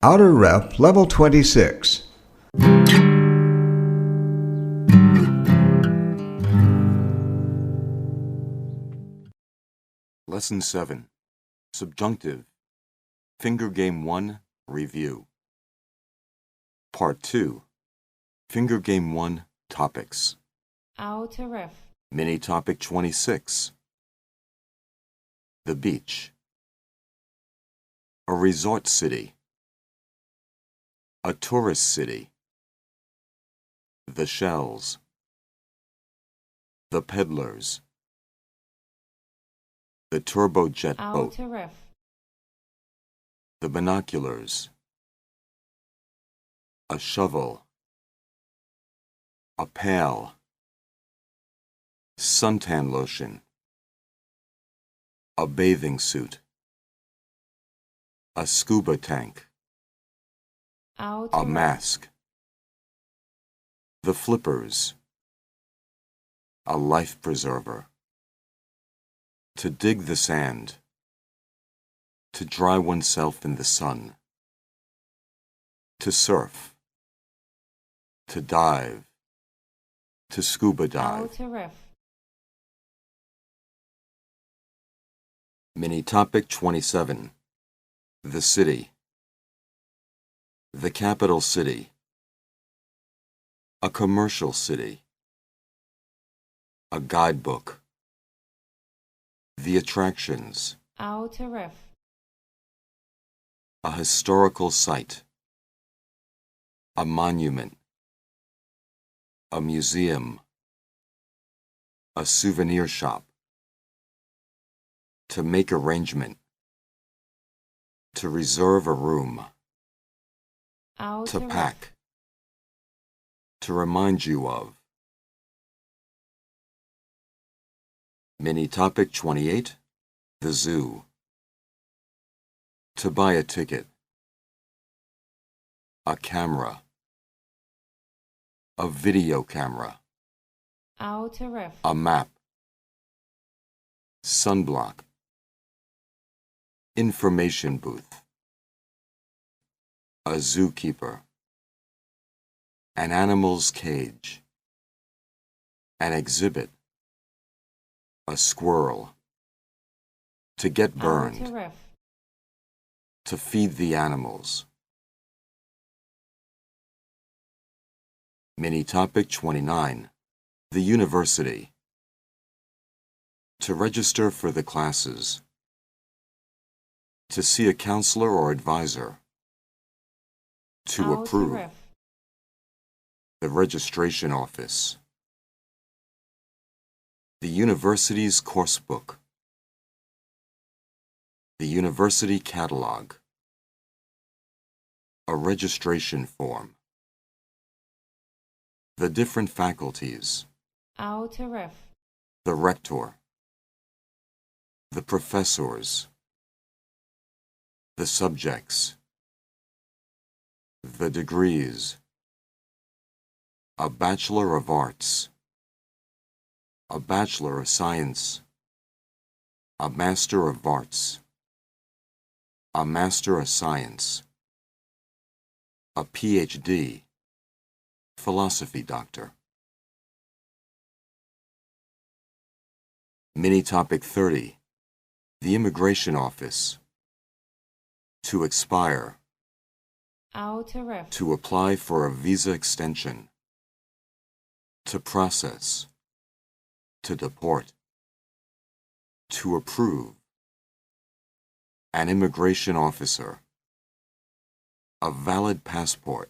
Outer Rep Level 26. Lesson 7. Subjunctive. Finger Game 1, Review. Part 2. Finger Game 1, Topics. Outer Rep. Mini Topic 26. The beach. A resort city. A tourist city. The shells. The peddlers. The turbojet boat. Outer Rep. The binoculars. A shovel. A pail. Suntan lotion. A bathing suit. A scuba tank. Outer A Rep. mask. The flippers. A life preserver. To dig the sand. To dry oneself in the sun. To surf. To dive. To scuba dive. Outer Rep. Mini Topic 27. The city. The capital city. A commercial city. A guidebook. The attractions. Outer Rep. A historical site. A monument. A museum. A souvenir shop. To make arrangement. To reserve a room. Outer To Rep. pack. To remind you of. Mini Topic 28. The zoo. To buy a ticket. A camera. A video camera. Outer Rep. A map. Sunblock. Information booth. A zookeeper. An animal's cage. An exhibit. A squirrel. To get burned. Outer Rep. To feed the animals. Mini Topic 29. The university. To register for the classes. To see a counselor or advisor. To Outer approve. Rep. The registration office. The university's course book. The university catalog. A registration form. The different faculties. Outer Rep. The rector. The professors. The subjects. The degrees. A Bachelor of Arts. A Bachelor of Science. A Master of Arts. A Master of Science. A PhD. Philosophy doctor. Mini Topic 30. The immigration office. To expire. Outer Rep. To apply for a visa extension. To process. To deport. To approve. An immigration officer. A valid passport.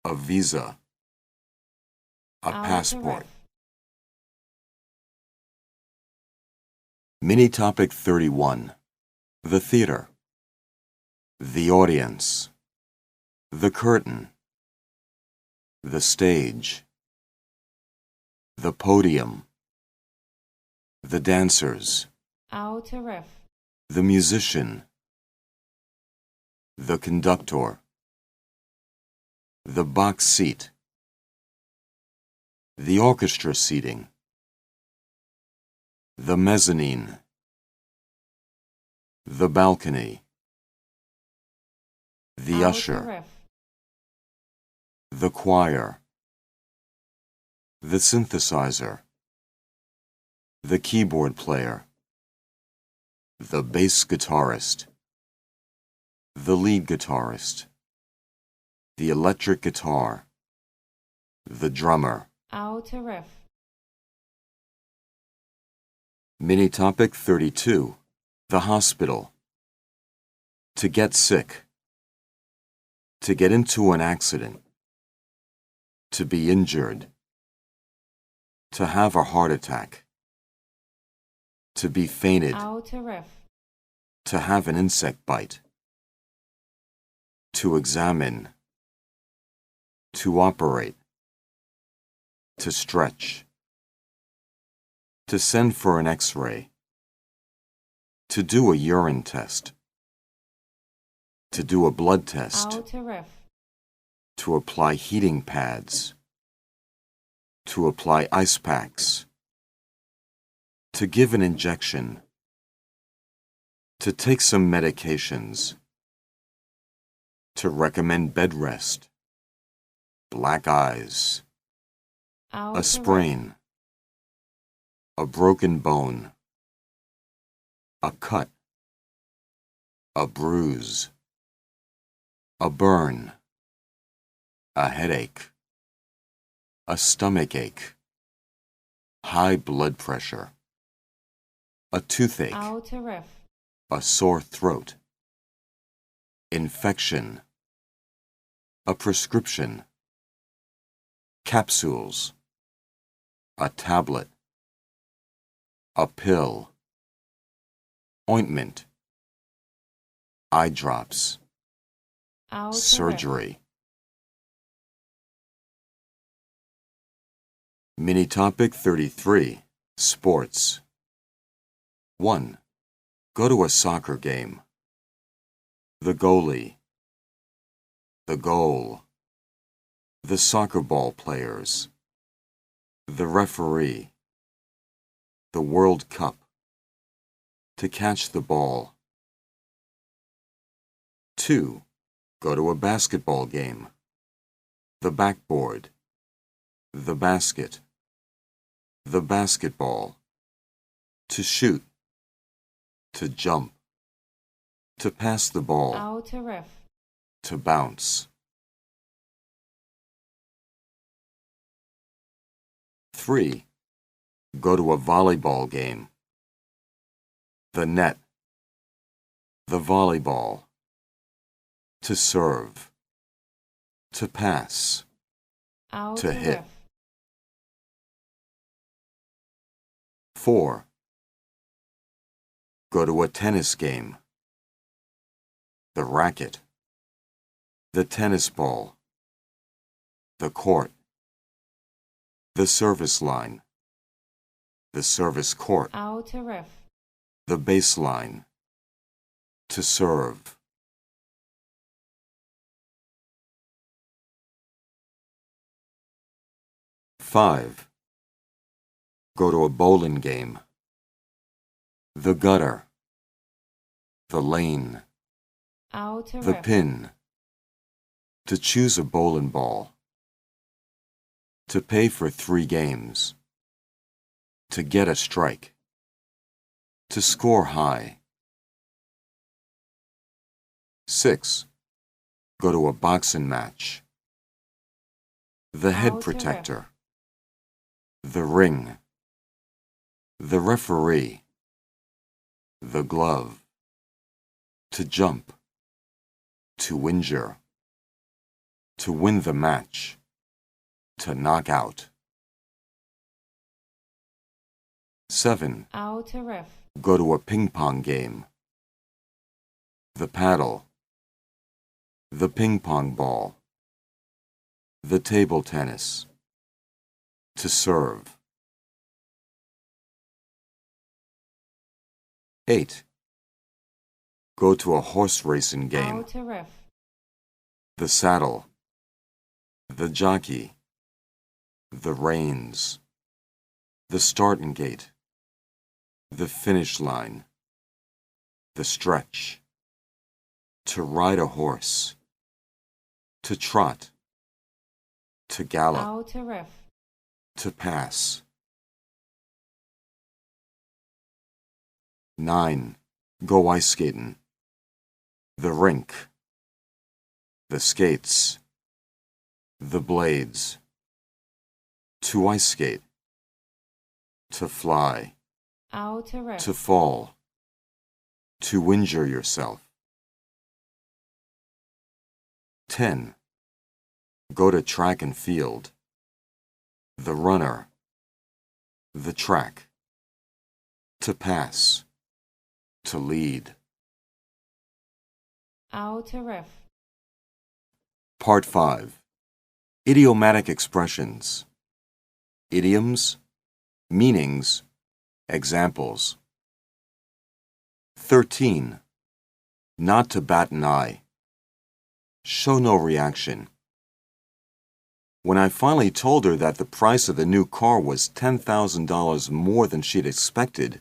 A visa. A Outer passport. Rep. Mini Topic 31. The theater. The audience. The curtain. The stage. The podium. The dancers. Outer Rep. The musician. The conductor. The box seat. The orchestra seating. The mezzanine. The balcony. the usher, riff, the choir, the synthesizer, the keyboard player, the bass guitarist, the lead guitarist, the electric guitar, the drummer. riff, Mini topic 32. The hospital. To get sick. To get into an accident. To be injured. To have a heart attack. To be fainted. riff, To have an insect bite. To examine. To operate. To stretch. To send for an X-ray. To do a urine test. To do a blood test. riff, To apply heating pads. To apply ice packs. To give an injection. To take some medications. To recommend bed rest. Black eyes. A sprain. A broken bone. A cut. A bruise. A burn. A headache. A stomach ache. High blood pressure. A toothache. riff, A sore throat. Infection. A prescription. Capsules. A tablet. A pill. Ointment. Eye drops. Surgery. Mini topic 33. Sports. 1. Go to a soccer game. The goalie. The goal. The soccer ball players. The referee. The World Cup. To catch the ball. 2. Go to a basketball game. The backboard. The basket. The basketball. To shoot. To jump. To pass the ball. riff, To bounce. 3. Go to a volleyball game. The net. The volleyball. To serve. To pass. To hit. 4. Go to a tennis game. The racket. The tennis ball. The court. The service line. The service court. riff, The baseline. To serve. 5. Go to a bowling game. The gutter. The lane. The pin. To choose a bowling ball. To pay for 3 games. To get a strike. To score high. 6. Go to a boxing match. The head protector. The ring. The referee. The glove. To jump. To injure. To win the match. To knock out. 7. riff, Go to a ping pong game. The paddle. The ping pong ball. The table tennis. To serve. 8. Go to a horse racing game. riff, The saddle. The jockey. The reins. The starting gate. The finish line. The stretch. To ride a horse. To trot. To gallop. autograph, To pass. 9. Go ice skating. The rink. The skates. The blades. To ice skate. To fly. autograph, To fall. To injure yourself. 10. Go to track and field. The runner. The track. To pass. To lead. autograph, Part 5. Idiomatic expressions. Idioms. Meanings. Examples. 13. Not to bat an eye. Show no reaction. When I finally told her that the price of the new car was $10,000 more than she'd expected,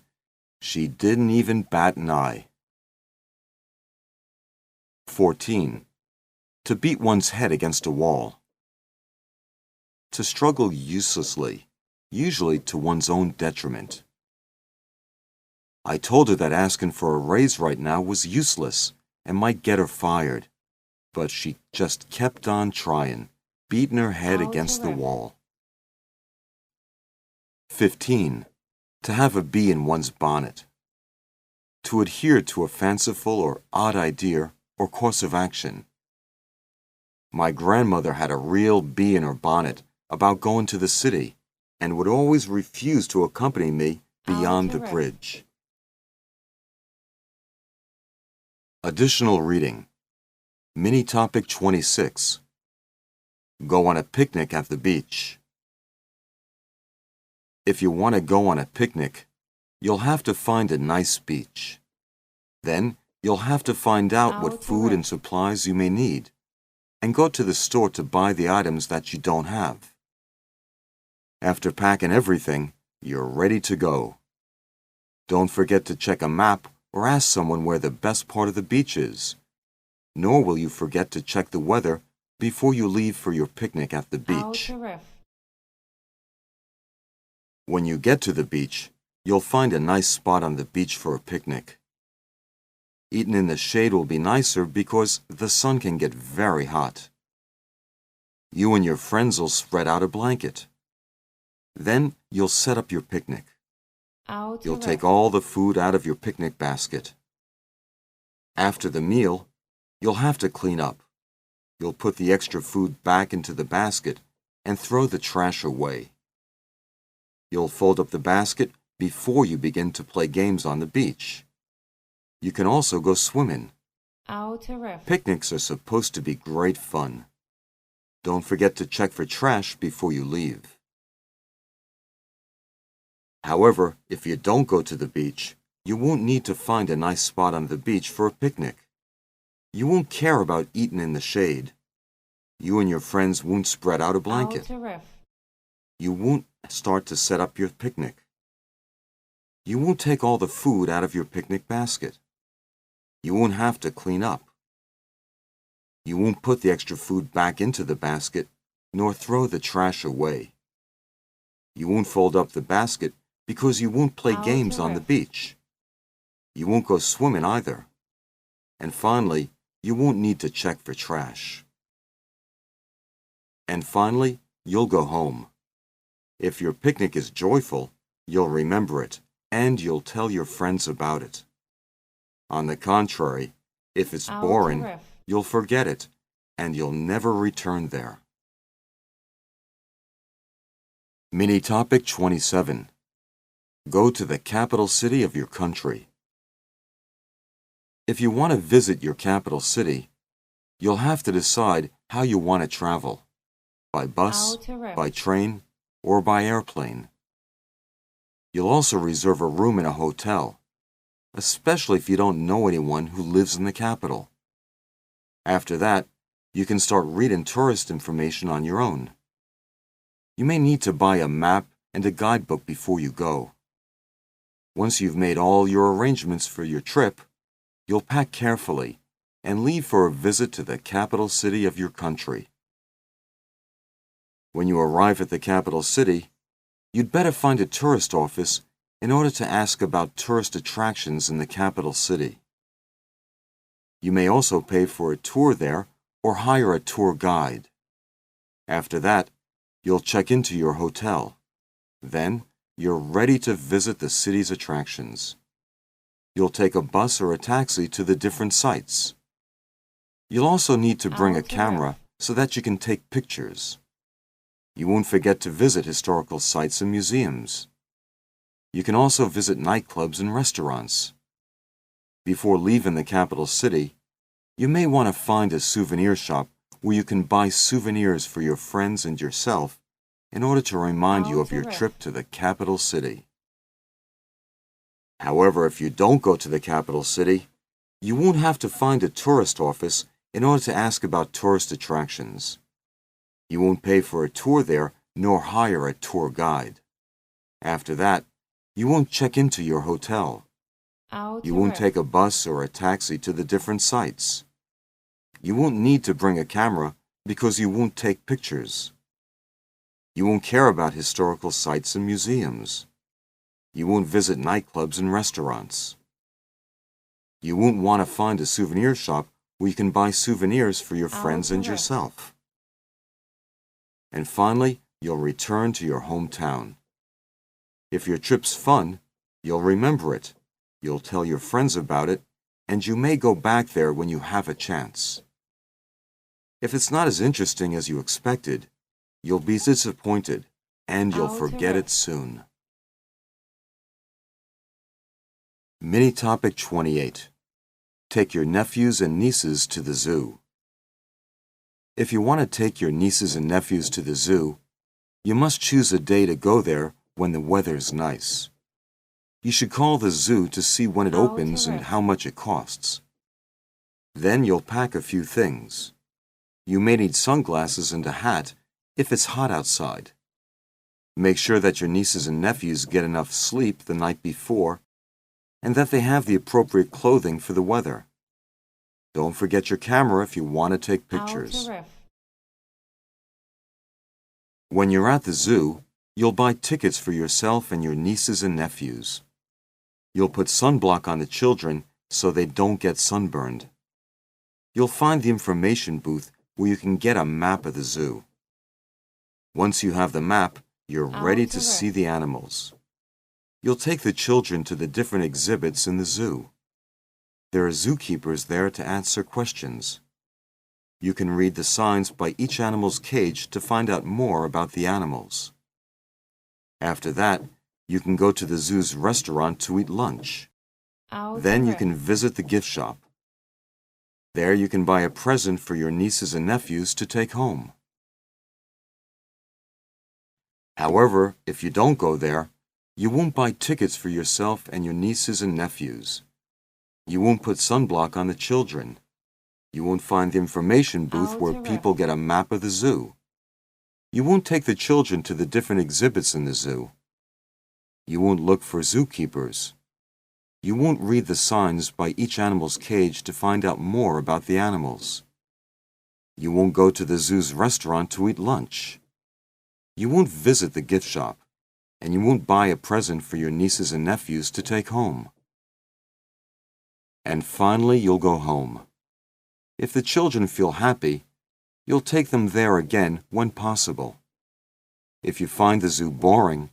she didn't even bat an eye. 14. To beat one's head against a wall. To struggle uselessly, usually to one's own detriment. I told her that asking for a raise right now was useless and might get her fired, but she just kept on trying, beating her head against the wall. 15. To have a bee in one's bonnet. To adhere to a fanciful or odd idea or course of action. My grandmother had a real bee in her bonnet about going to the city and would always refuse to accompany me beyond the bridge. Additional reading. Mini topic 26. Go on a picnic at the beach. If you want to go on a picnic, you'll have to find a nice beach. Then you'll have to find out what food and supplies you may need, and go to the store to buy the items that you don't have. After packing everything, you're ready to go. Don't forget to check a map or ask someone where the best part of the beach is. Nor will you forget to check the weather before you leave for your picnic at the beach. autograph, When you get to the beach, you'll find a nice spot on the beach for a picnic. Eating in the shade will be nicer because the sun can get very hot. You and your friends will spread out a blanket. Then you'll set up your picnic. You'll take all the food out of your picnic basket. After the meal, you'll have to clean up. You'll put the extra food back into the basket and throw the trash away. You'll fold up the basket before you begin to play games on the beach. You can also go swimming. autograph, Picnics are supposed to be great fun. Don't forget to check for trash before you leave. However, if you don't go to the beach, you won't need to find a nice spot on the beach for a picnic. You won't care about eating in the shade. You and your friends won't spread out a blanket. autograph, You won't start to set up your picnic. You won't take all the food out of your picnic basket. You won't have to clean up. You won't put the extra food back into the basket, nor throw the trash away. You won't fold up the basket because you won't play games on the beach. You won't go swimming either. And finally, you won't need to check for trash. And finally, you'll go home. If your picnic is joyful, you'll remember it, and you'll tell your friends about it. On the contrary, if it's boring, autograph, you'll forget it, and you'll never return there. Mini topic 27. Go to the capital city of your country. If you want to visit your capital city, you'll have to decide how you want to travel. By bus, autograph, by train, or by airplane. You'll also reserve a room in a hotel, especially if you don't know anyone who lives in the capital. After that, you can start reading tourist information on your own. You may need to buy a map and a guidebook before you go. Once you've made all your arrangements for your trip, you'll pack carefully and leave for a visit to the capital city of your country. When you arrive at the capital city, you'd better find a tourist office in order to ask about tourist attractions in the capital city. You may also pay for a tour there or hire a tour guide. After that, you'll check into your hotel. Then, you're ready to visit the city's attractions. You'll take a bus or a taxi to the different sites. You'll also need to bring a camera so that you can take pictures. You won't forget to visit historical sites and museums. You can also visit nightclubs and restaurants. Before leaving the capital city, you may want to find a souvenir shop where you can buy souvenirs for your friends and yourself in order to remind you of your trip to the capital city. However, if you don't go to the capital city, you won't have to find a tourist office in order to ask about tourist attractions. You won't pay for a tour there nor hire a tour guide. After that, you won't check into your hotel. You won't take a bus or a taxi to the different sites. You won't need to bring a camera because you won't take pictures. You won't care about historical sites and museums. You won't visit nightclubs and restaurants. You won't want to find a souvenir shop where you can buy souvenirs for your friends and yourself. And finally, you'll return to your hometown. If your trip's fun, you'll remember it. You'll tell your friends about it, and you may go back there when you have a chance. If it's not as interesting as you expected, you'll be disappointed, and you'll forget it soon. Mini topic 28. Take your nephews and nieces to the zoo. If you want to take your nieces and nephews to the zoo, you must choose a day to go there when the weather's nice. You should call the zoo to see when it opens and how much it costs. Then you'll pack a few things. You may need sunglasses and a hat if it's hot outside. Make sure that your nieces and nephews get enough sleep the night before and that they have the appropriate clothing for the weather. Don't forget your camera if you want to take pictures. When you're at the zoo, you'll buy tickets for yourself and your nieces and nephews. You'll put sunblock on the children so they don't get sunburned. You'll find the information booth where you can get a map of the zoo. Once you have the map, you're ready to see the animals. You'll take the children to the different exhibits in the zoo. There are zookeepers there to answer questions. You can read the signs by each animal's cage to find out more about the animals. After that, you can go to the zoo's restaurant to eat lunch. Then you can visit the gift shop. There you can buy a present for your nieces and nephews to take home. However, if you don't go there, you won't buy tickets for yourself and your nieces and nephews. You won't put sunblock on the children. You won't find the information booth where people get a map of the zoo. You won't take the children to the different exhibits in the zoo. You won't look for zookeepers. You won't read the signs by each animal's cage to find out more about the animals. You won't go to the zoo's restaurant to eat lunch. You won't visit the gift shop, and you won't buy a present for your nieces and nephews to take home. And finally, you'll go home. If the children feel happy, you'll take them there again when possible. If you find the zoo boring,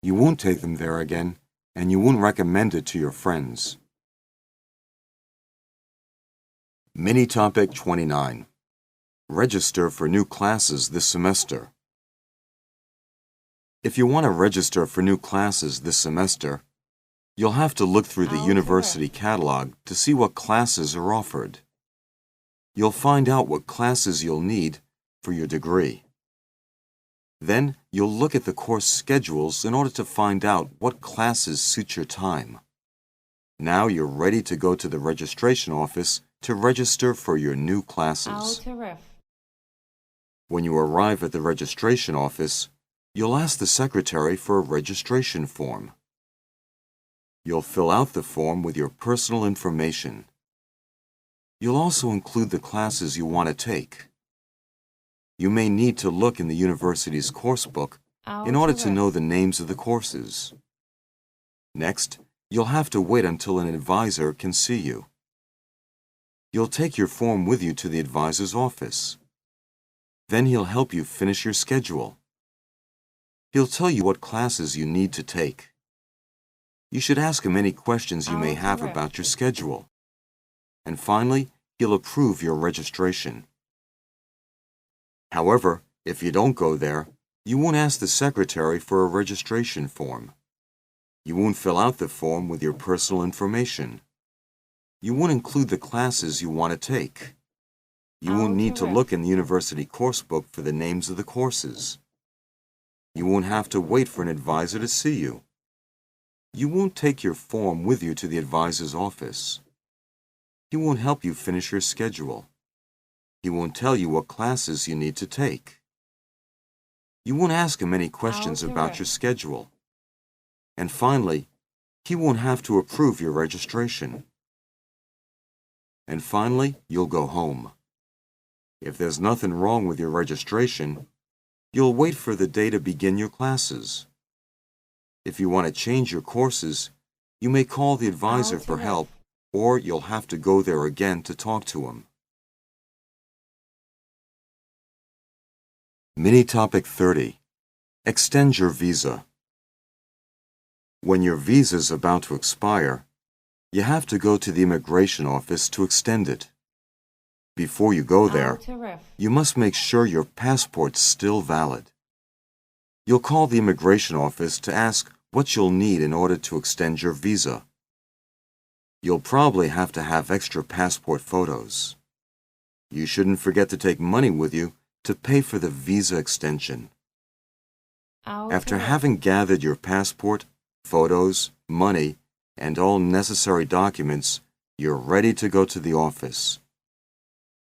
you won't take them there again, and you won't recommend it to your friends. Mini topic 29. Register for new classes this semester. If you want to register for new classes this semester, you'll have to look through the university catalog to see what classes are offered. You'll find out what classes you'll need for your degree. Then you'll look at the course schedules in order to find out what classes suit your time. Now you're ready to go to the registration office to register for your new classes. When you arrive at the registration office, you'll ask the secretary for a registration form. You'll fill out the form with your personal information. You'll also include the classes you want to take. You may need to look in the university's course book in order to know the names of the courses. Next, you'll have to wait until an advisor can see you. You'll take your form with you to the advisor's office. Then he'll help you finish your schedule. He'll tell you what classes you need to take. You should ask him any questions you may have about your schedule. And finally, he'll approve your registration. However, if you don't go there, you won't ask the secretary for a registration form. You won't fill out the form with your personal information. You won't include the classes you want to take. You won't need to look in the university course book for the names of the courses. You won't have to wait for an advisor to see you. You won't take your form with you to the advisor's office. He won't help you finish your schedule. He won't tell you what classes you need to take. You won't ask him any questions about your schedule. And finally, he won't have to approve your registration. And finally, you'll go home. If there's nothing wrong with your registration, you'll wait for the day to begin your classes. If you want to change your courses, you may call the advisor for help, or you'll have to go there again to talk to him. Mini Topic 30. Extend your visa. When your visa is about to expire, you have to go to the immigration office to extend it. Before you go there, you must make sure your passport's still valid. You'll call the immigration office to ask what you'll need in order to extend your visa. You'll probably have to have extra passport photos. You shouldn't forget to take money with you to pay for the visa extension. After having gathered your passport, photos, money, and all necessary documents, you're ready to go to the office.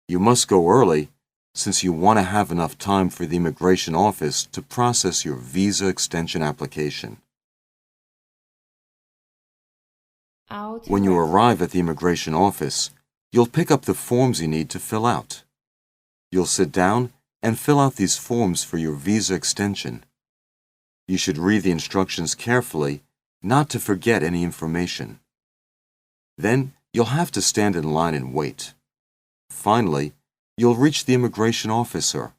You must go early since you want to have enough time for the immigration office to process your visa extension application. When you arrive at the immigration office, you'll pick up the forms you need to fill out. You'll sit down and fill out these forms for your visa extension. You should read the instructions carefully, not to forget any information. Then, you'll have to stand in line and wait. Finally, you'll reach the immigration officer.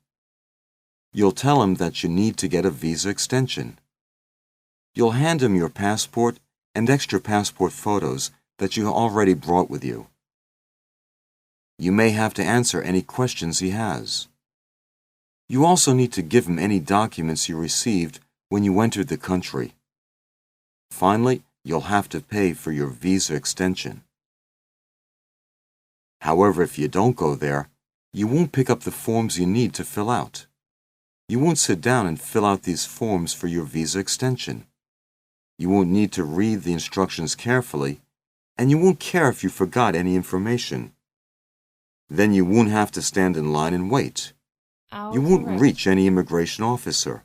You'll tell him that you need to get a visa extension. You'll hand him your passport and extra passport photos that you already brought with you. You may have to answer any questions he has. You also need to give him any documents you received when you entered the country. Finally, you'll have to pay for your visa extension. However, if you don't go there, you won't pick up the forms you need to fill out. You won't sit down and fill out these forms for your visa extension. You won't need to read the instructions carefully, and you won't care if you forgot any information. Then you won't have to stand in line and wait. You won't reach any immigration officer.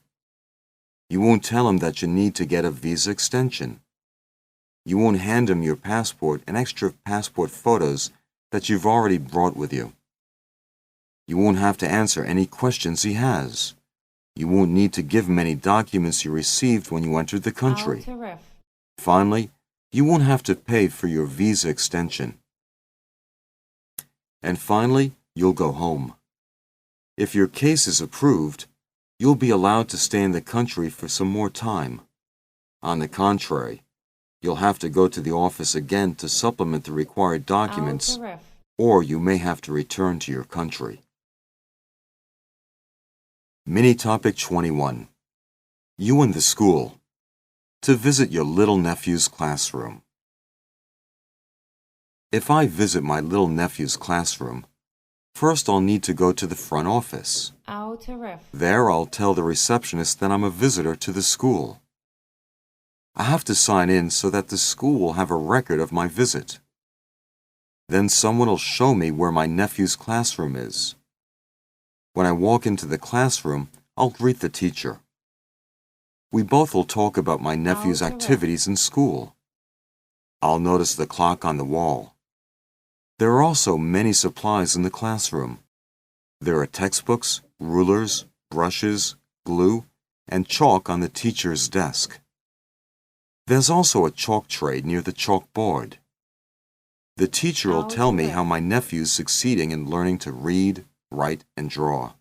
You won't tell him that you need to get a visa extension. You won't hand him your passport and extra passport photos that you've already brought with you. You won't have to answer any questions he has. You won't need to give him any documents you received when you entered the country. Finally, you won't have to pay for your visa extension. And finally, you'll go home. If your case is approved, you'll be allowed to stay in the country for some more time. On the contrary, you'll have to go to the office again to supplement the required documents, or you may have to return to your country. Mini Topic 21. You and the school. To visit your little nephew's classroom. If I visit my little nephew's classroom, first I'll need to go to the front office. There I'll tell the receptionist that I'm a visitor to the school. I have to sign in so that the school will have a record of my visit. Then someone will show me where my nephew's classroom is. When I walk into the classroom, I'll greet the teacher. We both will talk about my nephew's activities in school. I'll notice the clock on the wall. There are also many supplies in the classroom. There are textbooks, rulers, brushes, glue, and chalk on the teacher's desk. There's also a chalk tray near the chalkboard. The teacher will tell me how my nephew's succeeding in learning to read, write, and draw.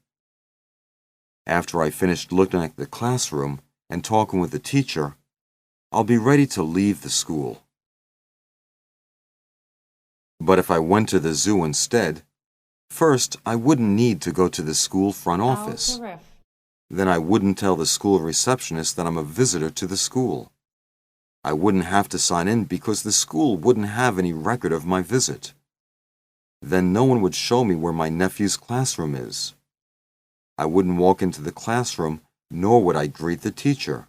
After I finished looking at the classroom and talking with the teacher, I'll be ready to leave the school. But if I went to the zoo instead, first I wouldn't need to go to the school front office. Then I wouldn't tell the school receptionist that I'm a visitor to the school. I wouldn't have to sign in because the school wouldn't have any record of my visit. Then no one would show me where my nephew's classroom is. I wouldn't walk into the classroom, nor would I greet the teacher.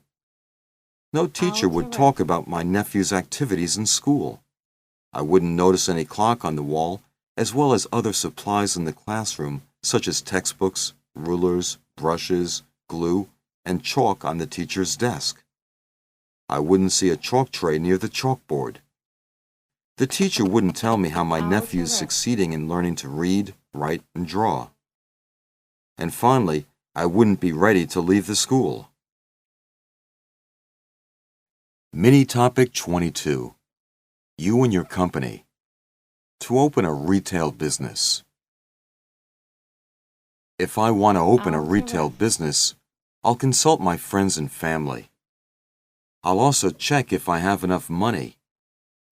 No teacher would talk about my nephew's activities in school. I wouldn't notice any clock on the wall, as well as other supplies in the classroom, such as textbooks, rulers, brushes, glue, and chalk on the teacher's desk. I wouldn't see a chalk tray near the chalkboard. The teacher wouldn't tell me how my nephew's succeeding in learning to read, write, and draw. And finally, I wouldn't be ready to leave the school. Mini Topic 22. You and your company. To open a retail business. If I want to open a retail business, I'll consult my friends and family. I'll also check if I have enough money.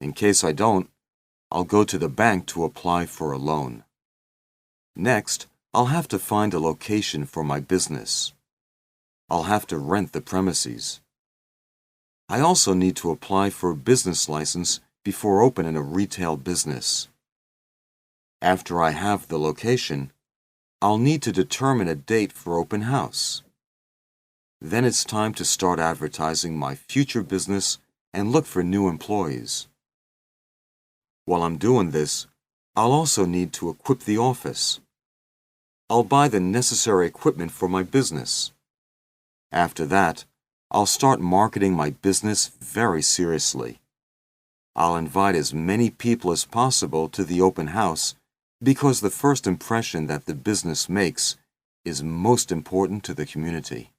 In case I don't, I'll go to the bank to apply for a loan. Next, I'll have to find a location for my business. I'll have to rent the premises. I also need to apply for a business license before opening a retail business. After I have the location, I'll need to determine a date for open house. Then it's time to start advertising my future business and look for new employees. While I'm doing this, I'll also need to equip the office. I'll buy the necessary equipment for my business. After that, I'll start marketing my business very seriously. I'll invite as many people as possible to the open house because the first impression that the business makes is most important to the community.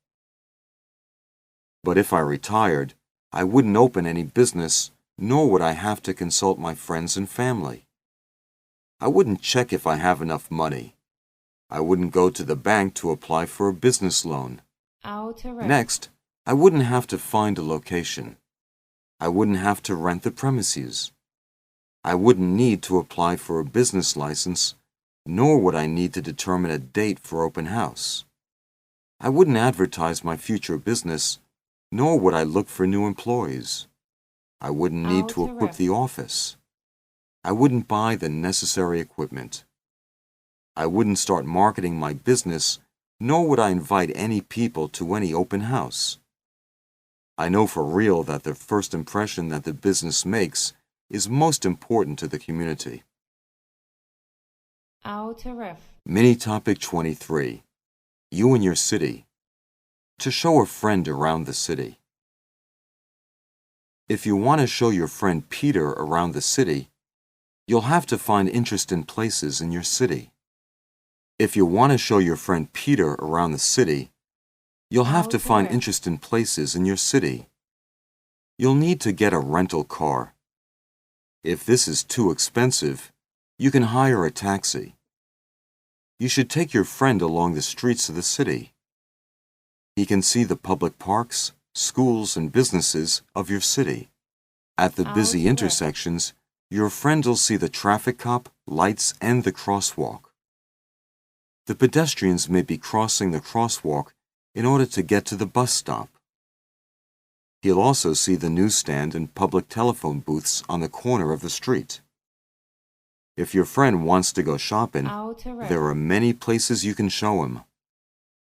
But if I retired, I wouldn't open any business, nor would I have to consult my friends and family. I wouldn't check if I have enough money. I wouldn't go to the bank to apply for a business loan. Next, I wouldn't have to find a location. I wouldn't have to rent the premises. I wouldn't need to apply for a business license, nor would I need to determine a date for open house. I wouldn't advertise my future business, nor would I look for new employees. I wouldn't need to equip the office. I wouldn't buy the necessary equipment. I wouldn't start marketing my business, nor would I invite any people to any open house. I know for real that the first impression that the business makes is most important to the community. Mini Topic 23. You and your city. To show a friend around the city. If you want to show your friend Peter around the city, you'll have to find interesting places in your city. If you want to show your friend Peter around the city, you'll have to find interesting places in your city. You'll need to get a rental car. If this is too expensive, you can hire a taxi. You should take your friend along the streets of the city. He can see the public parks, schools, and businesses of your city. At the busy intersections, your friend will see the traffic cop, lights, and the crosswalk. The pedestrians may be crossing the crosswalk in order to get to the bus stop. He'll also see the newsstand and public telephone booths on the corner of the street. If your friend wants to go shopping, there are many places you can show him.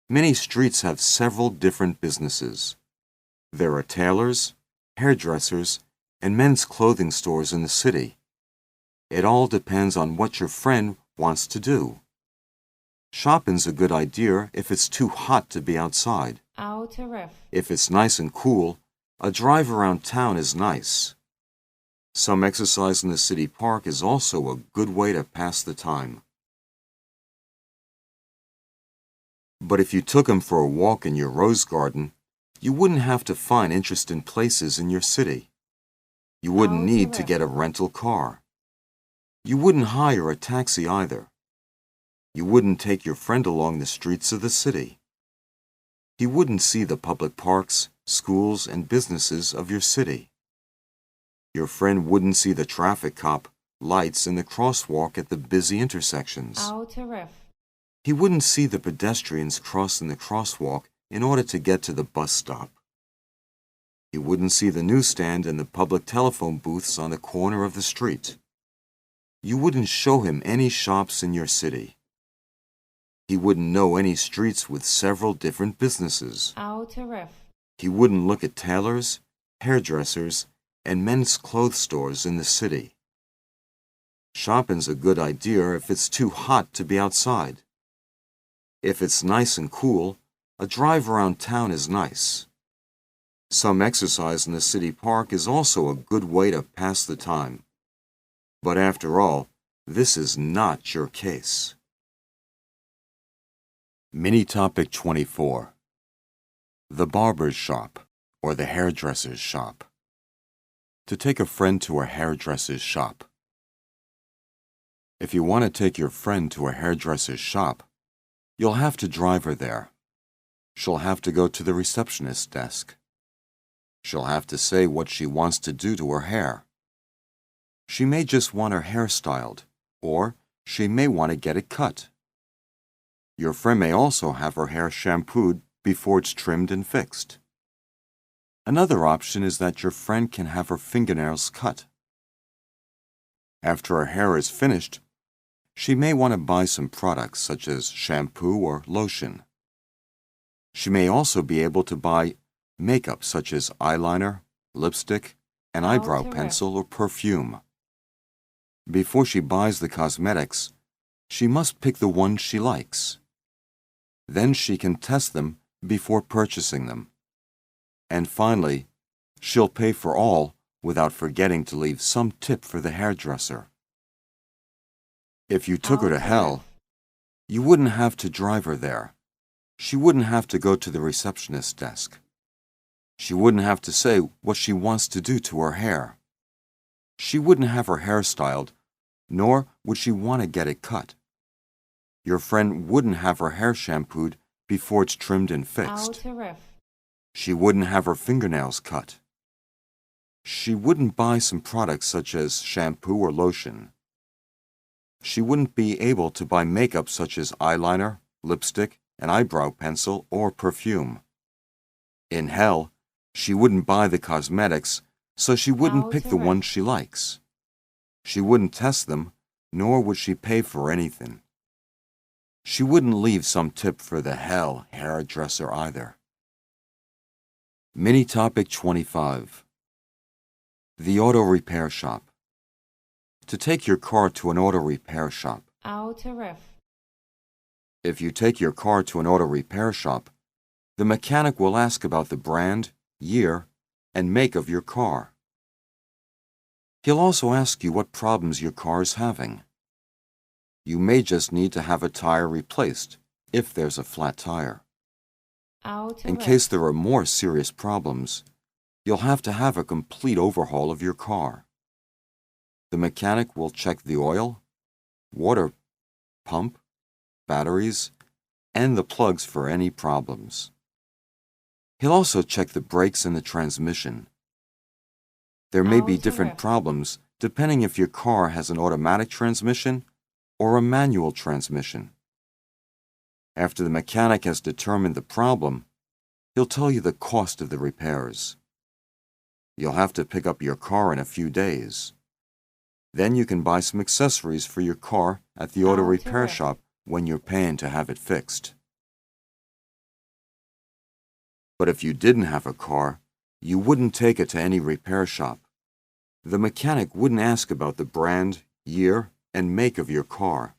Many streets have several different businesses. There are tailors, hairdressers, and men's clothing stores in the city. It all depends on what your friend wants to do. Shopping's a good idea if it's too hot to be outside. If it's nice and cool, a drive around town is nice. Some exercise in the city park is also a good way to pass the time. But if you took him for a walk in your rose garden, you wouldn't have to find interesting places in your city. You wouldn't need to get a rental car. You wouldn't hire a taxi either. You wouldn't take your friend along the streets of the city. He wouldn't see the public parks, schools, and businesses of your city. Your friend wouldn't see the traffic cop, lights, and the crosswalk at the busy intersections. He wouldn't see the pedestrians crossing the crosswalk in order to get to the bus stop. He wouldn't see the newsstand and the public telephone booths on the corner of the street. You wouldn't show him any shops in your city. He wouldn't know any streets with several different businesses. He wouldn't look at tailors, hairdressers, and men's clothes stores in the city. Shopping's a good idea if it's too hot to be outside. If it's nice and cool, a drive around town is nice. Some exercise in the city park is also a good way to pass the time. But after all, this is not your case. Mini topic 24. The barber's shop or the hairdresser's shop. To take a friend to a hairdresser's shop. If you want to take your friend to a hairdresser's shop, you'll have to drive her there. She'll have to go to the receptionist's desk. She'll have to say what she wants to do to her hair. She may just want her hair styled, or she may want to get it cut. Your friend may also have her hair shampooed before it's trimmed and fixed. Another option is that your friend can have her fingernails cut. After her hair is finished, she may want to buy some products such as shampoo or lotion. She may also be able to buy makeup such as eyeliner, lipstick, an eyebrow pencil, or perfume. Before she buys the cosmetics, she must pick the ones she likes. Then she can test them before purchasing them. And finally, she'll pay for all without forgetting to leave some tip for the hairdresser. If you took her to hell, you wouldn't have to drive her there. She wouldn't have to go to the receptionist's desk. She wouldn't have to say what she wants to do to her hair. She wouldn't have her hair styled, nor would she want to get it cut. Your friend wouldn't have her hair shampooed before it's trimmed and fixed. She wouldn't have her fingernails cut. She wouldn't buy some products such as shampoo or lotion. She wouldn't be able to buy makeup such as eyeliner, lipstick, an eyebrow pencil, or perfume. In hell, she wouldn't buy the cosmetics, so she wouldn't pick the ones she likes. She wouldn't test them, nor would she pay for anything. She wouldn't leave some tip for the hell hairdresser either. Mini topic 25. The auto repair shop. To take your car to an auto repair shop. If you take your car to an auto repair shop, the mechanic will ask about the brand, year, and make of your car. He'll also ask you what problems your car is having. You may just need to have a tire replaced if there's a flat tire. In case there are more serious problems, you'll have to have a complete overhaul of your car. The mechanic will check the oil, water pump, batteries, and the plugs for any problems. He'll also check the brakes and the transmission. There may be different problems depending if your car has an automatic transmission or a manual transmission. After the mechanic has determined the problem, he'll tell you the cost of the repairs. You'll have to pick up your car in a few days. Then you can buy some accessories for your car at the auto repair shop when you're paying to have it fixed. But if you didn't have a car, you wouldn't take it to any repair shop. The mechanic wouldn't ask about the brand, year, and make of your car.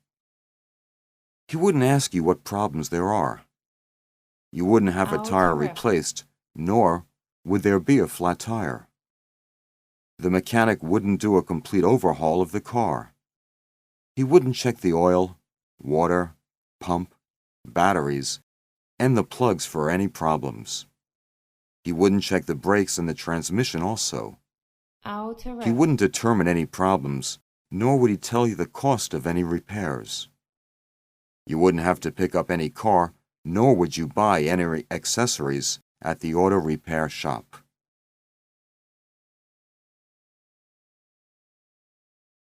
He wouldn't ask you what problems there are. You wouldn't have a tire replaced, nor would there be a flat tire. The mechanic wouldn't do a complete overhaul of the car. He wouldn't check the oil, water, pump, batteries, and the plugs for any problems. He wouldn't check the brakes and the transmission also. He wouldn't determine any problems, nor would he tell you the cost of any repairs. You wouldn't have to pick up any car, nor would you buy any accessories at the auto repair shop.